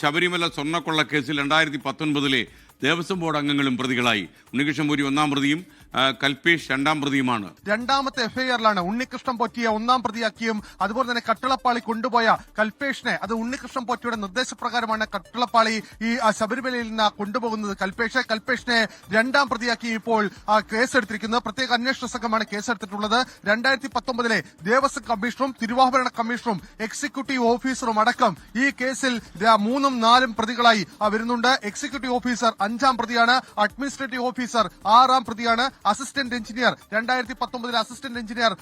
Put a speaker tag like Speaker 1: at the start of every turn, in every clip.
Speaker 1: ശബരിമല സ്വർണ്ണക്കൊള്ള കേസിൽ 2019 ദേവസ്വം ബോർഡ് അംഗങ്ങളും പ്രതികളായി. ഉണ്ണികൃഷ്ണൻ പോറ്റി ഒന്നാം പ്രതിയും കൽപേഷ് രണ്ടാം പ്രതിയുമാണ്.
Speaker 2: രണ്ടാമത്തെ എഫ്ഐആറിലാണ് ഉണ്ണികൃഷ്ണൻ പോറ്റിയെ ഒന്നാം പ്രതിയാക്കിയും അതുപോലെ തന്നെ കട്ടളപ്പാളി കൊണ്ടുപോയ കൽപേഷിനെ, അത് ഉണ്ണികൃഷ്ണൻ പോറ്റിയുടെ നിർദ്ദേശപ്രകാരമാണ് കട്ടളപ്പാളി ഈ ശബരിമലയിൽ നിന്ന് കൊണ്ടുപോകുന്നത്. കൽപേഷിനെ രണ്ടാം പ്രതിയാക്കി ഇപ്പോൾ കേസെടുത്തിരിക്കുന്നത്. പ്രത്യേക അന്വേഷണ സംഘമാണ് കേസെടുത്തിട്ടുള്ളത്. 2019 ദേവസ്വം കമ്മീഷണറും തിരുവാഭരണ കമ്മീഷണറും എക്സിക്യൂട്ടീവ് ഓഫീസറും അടക്കം ഈ കേസിൽ 3ഉം 4ഉം പ്രതികളായി വരുന്നുണ്ട്. എക്സിക്യൂട്ടീവ് ഓഫീസർ 5ആം പ്രതിയാണ്, അഡ്മിനിസ്ട്രേറ്റീവ് ഓഫീസർ 6ആം പ്രതിയാണ്, അസിസ്റ്റന്റ് എഞ്ചിനീയർ 2019 അസിസ്റ്റന്റ് എഞ്ചിനീയർ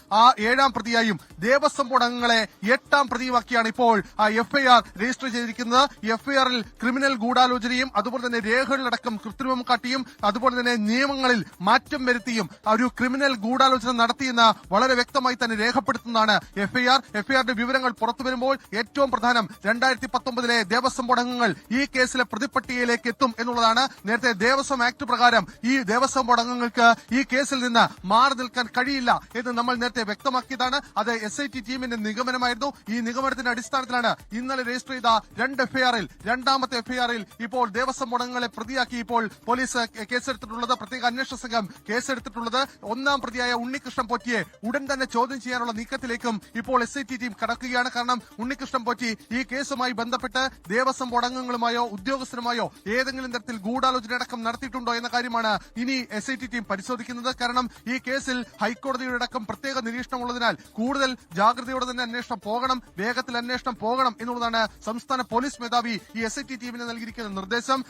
Speaker 2: 7ആം പ്രതിയായും ദേവസ്വം ബോർഡ് അംഗങ്ങളെ 8ആം പ്രതിയുമാക്കിയാണ് ഇപ്പോൾ എഫ്ഐആർ രജിസ്റ്റർ ചെയ്തിരിക്കുന്നത്. എഫ്ഐആറിൽ ക്രിമിനൽ ഗൂഢാലോചനയും അതുപോലെ തന്നെ രേഖകളിലടക്കം കൃത്രിമം കാട്ടിയും അതുപോലെ തന്നെ നിയമങ്ങളിൽ മാറ്റം വരുത്തിയും ഒരു ക്രിമിനൽ ഗൂഢാലോചന നടത്തിയെന്ന് വളരെ വ്യക്തമായി തന്നെ രേഖപ്പെടുത്തുന്നതാണ് എഫ്ഐആർ. എഫ്ഐആറിന്റെ വിവരങ്ങൾ പുറത്തു വരുമ്പോൾ ഏറ്റവും പ്രധാനം 2019 ദേവസ്വം ബോർഡ് അംഗങ്ങൾ ഈ കേസിലെ പ്രതിപട്ടികയിലേക്ക് എത്തും എന്നുള്ളതാണ്. നേരത്തെ ദേവസ്വം ആക്ട് പ്രകാരം ഈ ദേവസ്വം ബോർഡ് അംഗങ്ങൾക്ക് ഈ കേസിൽ നിന്ന് മാറി നിൽക്കാൻ കഴിയില്ല എന്ന് നമ്മൾ നേരത്തെ വ്യക്തമാക്കിയതാണ്. അത് SIT ടീമിന്റെ നിഗമനമായിരുന്നു. ഈ നിഗമനത്തിന്റെ അടിസ്ഥാനത്തിലാണ് ഇന്നലെ രജിസ്റ്റർ ചെയ്ത 2 എഫ്ഐആറിൽ രണ്ടാമത്തെ എഫ്ഐആറിൽ ഇപ്പോൾ ദേവസ്വം ബോർഡ് അംഗങ്ങളെ പ്രതിയാക്കി ഇപ്പോൾ പോലീസ് കേസെടുത്തിട്ടുള്ളത്. പ്രത്യേക അന്വേഷണ സംഘം കേസെടുത്തിട്ടുള്ളത്. ഒന്നാം പ്രതിയായ ഉണ്ണികൃഷ്ണൻ പോറ്റിയെ ഉടൻ തന്നെ ചോദ്യം ചെയ്യാനുള്ള നീക്കത്തിലേക്കും ഇപ്പോൾ SIT ടീം കടക്കുകയാണ്. കാരണം ഉണ്ണികൃഷ്ണൻ പോറ്റി ഈ കേസുമായി ബന്ധപ്പെട്ട് ദേവസ്വം ബോർഡ് അംഗങ്ങളുമായോ ഉദ്യോഗസ്ഥരുമായോ ഏതെങ്കിലും തരത്തിൽ ഗൂഢാലോചന അടക്കം നടത്തിയിട്ടുണ്ടോ എന്ന കാര്യമാണ് ഇനി SIT ടീം പരിശോധിക്കുന്നത്. കാരണം ഈ കേസിൽ ഹൈക്കോടതിയുടെ അടക്കം പ്രത്യേക നിരീക്ഷണമുള്ളതിനാൽ കൂടുതൽ ജാഗ്രതയോടെ തന്നെ അന്വേഷണം പോകണം, വേഗത്തിൽ അന്വേഷണം പോകണം എന്നുള്ളതാണ് സംസ്ഥാന പോലീസ് മേധാവി ഈ SIT ടീമിന് നൽകിയിരിക്കുന്ന നിർദ്ദേശം.